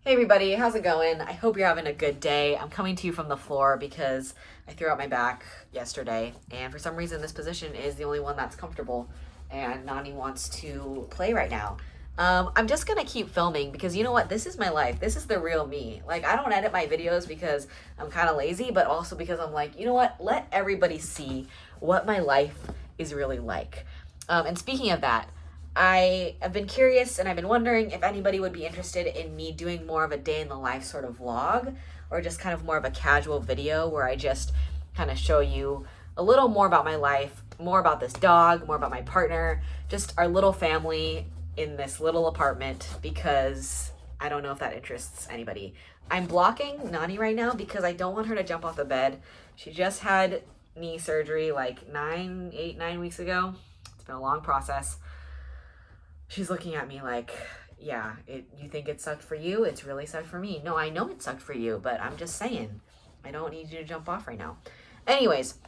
Hey everybody, how's it going? I hope you're having a good day. I'm coming to you from the floor because I threw out my back yesterday, and for some reason this position is the only one that's comfortable, and Nani wants to play right now. I'm just gonna keep filming because you know what? This is my life. This is the real me. Like, I don't edit my videos because I'm kind of lazy, but also because I'm like, you know what? Let everybody see what my life is really like. And speaking of that, I have been curious and I've been wondering if anybody would be interested in me doing more of a day in the life sort of vlog, or just kind of more of a casual video where I just kind of show you a little more about my life, more about this dog, more about my partner, just our little family in this little apartment, because I don't know if that interests anybody. I'm blocking Nani right now because I don't want her to jump off the bed. She just had knee surgery like 9 weeks ago. It's been a long process. She's looking at me like, yeah, you think it sucked for you? It's really sucked for me. No, I know it sucked for you, but I'm just saying, I don't need you to jump off right now. Anyways,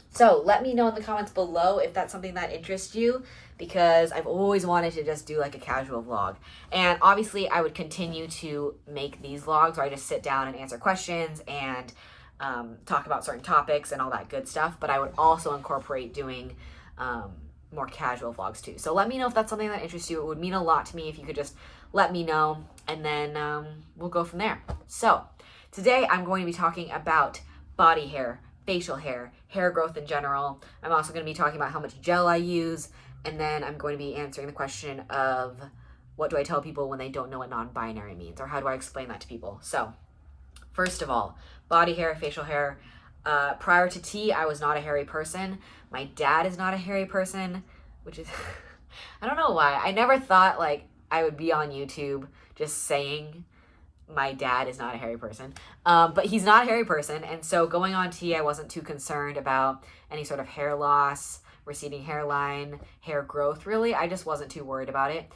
so let me know in the comments below if that's something that interests you, because I've always wanted to just do like a casual vlog. And obviously I would continue to make these vlogs where I just sit down and answer questions and talk about certain topics and all that good stuff, but I would also incorporate doing more casual vlogs too. So let me know if that's something that interests you. It would mean a lot to me if you could just let me know, and then we'll go from there. So today I'm going to be talking about body hair, facial hair, hair growth in general. I'm also going to be talking about how much gel I use, and then I'm going to be answering the question of what do I tell people when they don't know what non-binary means, or how do I explain that to people. So first of all, body hair, facial hair. Prior to tea, I was not a hairy person. My dad is not a hairy person, which is, I don't know why. I never thought like I would be on YouTube just saying my dad is not a hairy person. But he's not a hairy person. And so going on tea, I wasn't too concerned about any sort of hair loss, receding hairline, hair growth, really. I just wasn't too worried about it.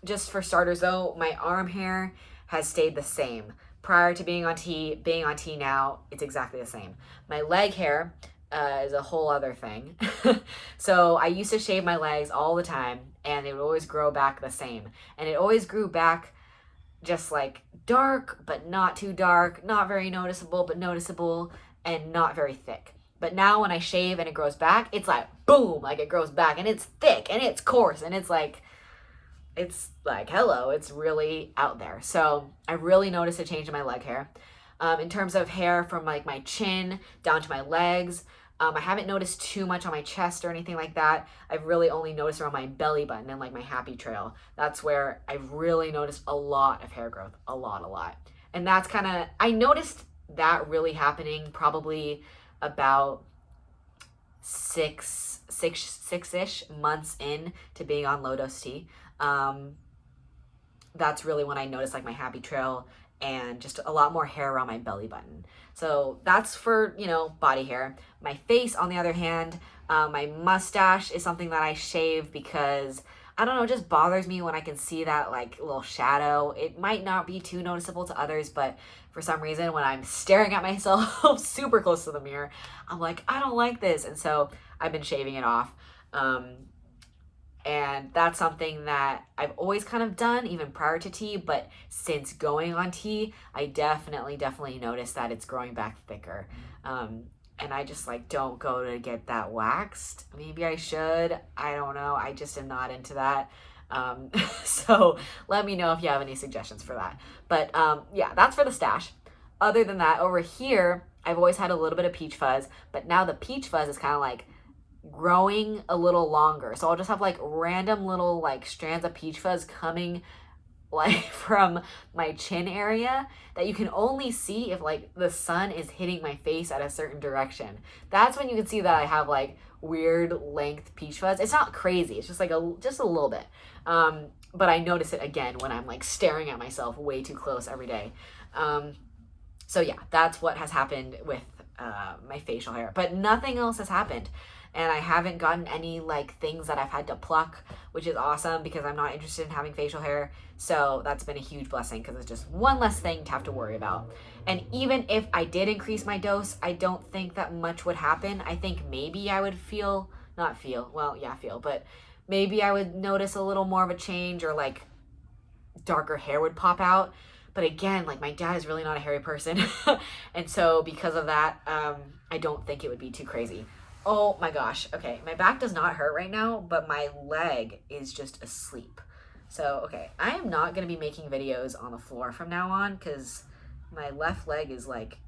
Just for starters though, my arm hair has stayed the same. Prior to being on tea now, it's exactly the same. My leg hair is a whole other thing. So I used to shave my legs all the time, and it would always grow back the same. And it always grew back just like dark, but not too dark, not very noticeable, but noticeable, and not very thick. But now when I shave and it grows back, it's like boom, like it grows back, and it's thick, and it's coarse, and it's like, hello, it's really out there. So I really noticed a change in my leg hair. In terms of hair from like my chin down to my legs, I haven't noticed too much on my chest or anything like that. I've really only noticed around my belly button and like my happy trail. That's where I've really noticed a lot of hair growth, a lot. And that's kind of, I noticed that really happening probably about six-ish months in to being on low dose tea. That's really when I noticed like my happy trail and just a lot more hair around my belly button. So that's for, body hair. My face, on the other hand, my mustache is something that I shave because, I don't know, it just bothers me when I can see that like little shadow. It might not be too noticeable to others, but for some reason when I'm staring at myself super close to the mirror, I'm like, I don't like this. And so I've been shaving it off. And that's something that I've always kind of done even prior to tea, but since going on tea, I definitely noticed that it's growing back thicker. And I just like don't go to get that waxed. Maybe I should, I don't know. I just am not into that. So let me know if you have any suggestions for that. But yeah, that's for the stash. Other than that, over here, I've always had a little bit of peach fuzz, but now the peach fuzz is kind of like growing a little longer. So I'll just have like random little like strands of peach fuzz coming like from my chin area that you can only see if like the sun is hitting my face at a certain direction. That's when you can see that I have like weird length peach fuzz. It's not crazy. It's just like just a little bit. But I notice it again when I'm like staring at myself way too close every day. So yeah, that's what has happened with my facial hair, but nothing else has happened. And I haven't gotten any like things that I've had to pluck, which is awesome because I'm not interested in having facial hair. So that's been a huge blessing because it's just one less thing to have to worry about. And even if I did increase my dose, I don't think that much would happen. I think maybe I would feel, but maybe I would notice a little more of a change, or like darker hair would pop out. But again, like my dad is really not a hairy person. And so because of that, I don't think it would be too crazy. Oh my gosh. Okay. My back does not hurt right now, but my leg is just asleep. So, okay. I am not going to be making videos on the floor from now on because my left leg is like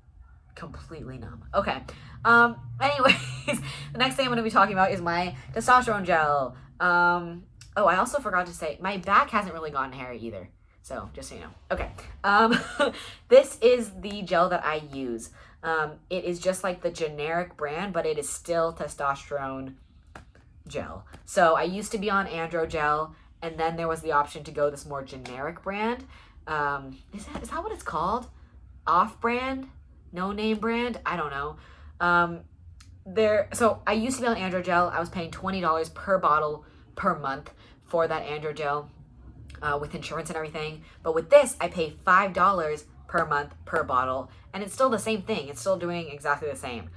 completely numb. Okay. Anyways, the next thing I'm going to be talking about is my testosterone gel. Oh, I also forgot to say, my back hasn't really gotten hairy either. So, just so you know. Okay. This is the gel that I use. It is just like the generic brand, but it is still testosterone gel. So, I used to be on andro gel, and then there was the option to go this more generic brand. Is that what it's called? Off-brand? No-name brand? I don't know. So, I used to be on andro gel. I was paying $20 per bottle per month for that andro gel. With insurance and everything. But with this, I pay $5 per month per bottle. And it's still the same thing. It's still doing exactly the same.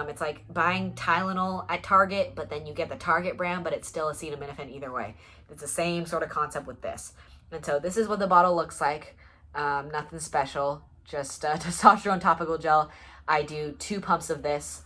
It's like buying Tylenol at Target, but then you get the Target brand, but it's still acetaminophen either way. It's the same sort of concept with this. And so this is what the bottle looks like. Nothing special. Just testosterone topical gel. I do 2 pumps of this.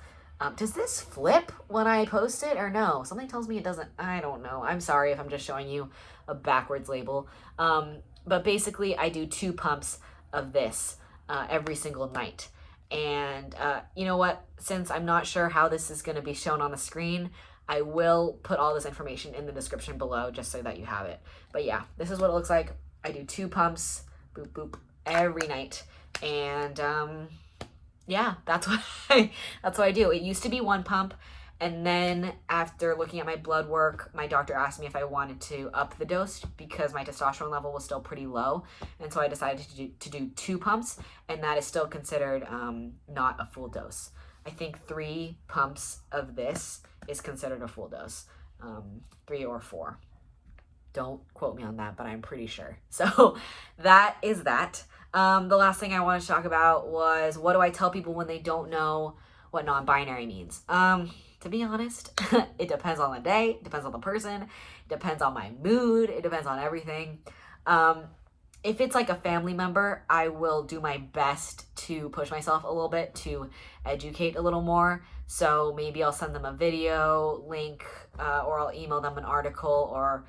Does this flip when I post it or no? Something tells me it doesn't. I don't know. I'm sorry if I'm just showing you a backwards label. But basically I do 2 pumps of this every single night. And you know what? Since I'm not sure how this is going to be shown on the screen, I will put all this information in the description below just so that you have it. But yeah, this is what it looks like. I do 2 pumps, boop, boop, every night. And yeah, that's what I do. It used to be 1 pump, and then after looking at my blood work, my doctor asked me if I wanted to up the dose because my testosterone level was still pretty low, and so I decided to do 2 pumps, and that is still considered not a full dose. I think 3 pumps of this is considered a full dose, 3 or 4. Don't quote me on that, but I'm pretty sure. So that is that. The last thing I wanted to talk about was, what do I tell people when they don't know what non-binary means? To be honest, it depends on the day, it depends on the person, it depends on my mood, it depends on everything. If it's like a family member, I will do my best to push myself a little bit to educate a little more. So maybe I'll send them a video link, or I'll email them an article, or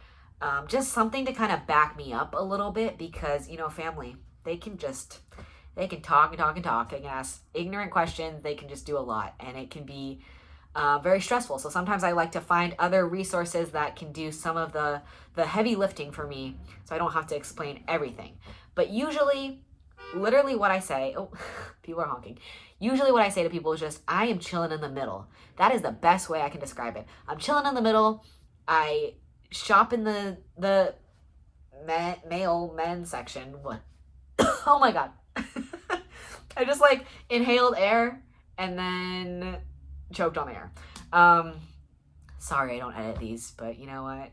just something to kind of back me up a little bit, because, you know, family, they can talk and talk and talk. They can ask ignorant questions. They can just do a lot, and it can be very stressful. So sometimes I like to find other resources that can do some of the heavy lifting for me, so I don't have to explain everything. But usually, literally what I say, oh, people are honking. Usually what I say to people is just, I am chilling in the middle. That is the best way I can describe it. I'm chilling in the middle. I shop in the male men section. What? Oh my God. I just like inhaled air and then choked on the air. Sorry I don't edit these, but you know what?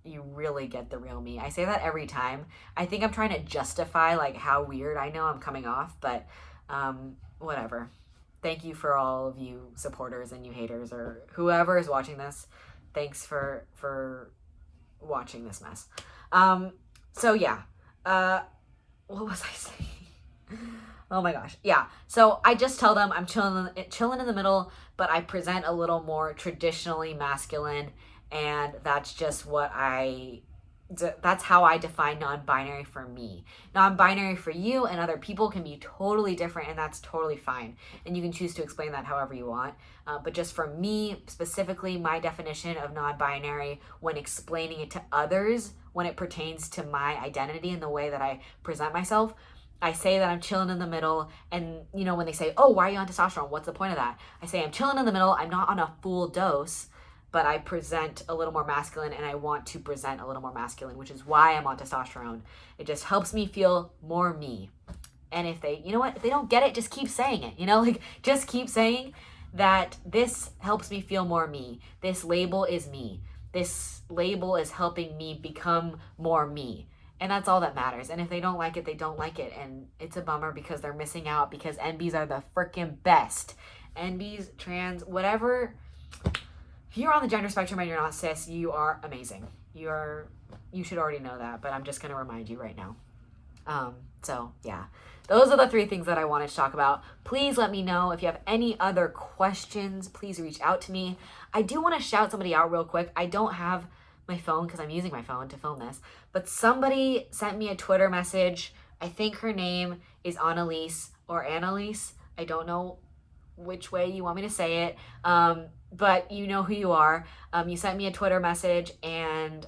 You really get the real me. I say that every time. I think I'm trying to justify like how weird I know I'm coming off, but whatever. Thank you for all of you supporters and you haters, or whoever is watching this. Thanks for watching this mess. So yeah. What was I saying? Oh my gosh. Yeah. So I just tell them I'm chilling in the middle, but I present a little more traditionally masculine, and that's just that's how I define non-binary for me. Non-binary for you and other people can be totally different, and that's totally fine. And you can choose to explain that however you want. But just for me, specifically, my definition of non-binary when explaining it to others, when it pertains to my identity and the way that I present myself, I say that I'm chilling in the middle. And, you know, when they say, oh, why are you on testosterone? What's the point of that? I say I'm chilling in the middle. I'm not on a full dose, but I present a little more masculine, and I want to present a little more masculine, which is why I'm on testosterone. It just helps me feel more me. And if they, you know what, if they don't get it, just keep saying it, you know, like just keep saying that this helps me feel more me. This label is me. This label is helping me become more me. And that's all that matters. And if they don't like it, they don't like it. And it's a bummer because they're missing out, because NBs are the freaking best. NBs, trans, whatever. If you're on the gender spectrum and you're not cis, you are amazing. you should already know that, but I'm just going to remind you right now. So yeah, those are the 3 things that I wanted to talk about. Please let me know if you have any other questions. Please reach out to me. I do want to shout somebody out real quick. I don't have my phone because I'm using my phone to film this, but somebody sent me a Twitter message. I think her name is Annalise or Annalise. I don't know which way you want me to say it. But you know who you are. You sent me a Twitter message, and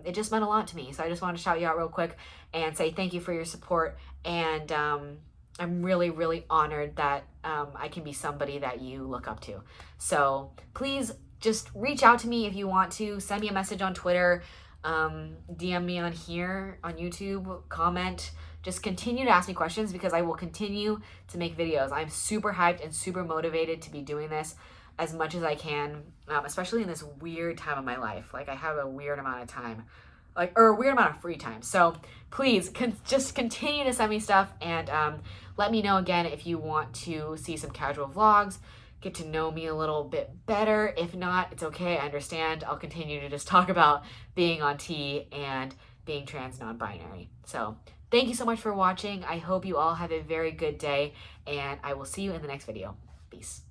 it just meant a lot to me. So I just wanted to shout you out real quick and say thank you for your support. And I'm really, really honored that I can be somebody that you look up to. So please just reach out to me if you want to. Send me a message on Twitter, DM me on here, on YouTube, comment. Just continue to ask me questions because I will continue to make videos. I'm super hyped and super motivated to be doing this as much as I can, especially in this weird time of my life. Like I have a weird amount of time, or a weird amount of free time. So please just continue to send me stuff, and let me know again if you want to see some casual vlogs, get to know me a little bit better. If not, it's okay, I understand. I'll continue to just talk about being on T and being trans non-binary. So thank you so much for watching. I hope you all have a very good day, and I will see you in the next video. Peace.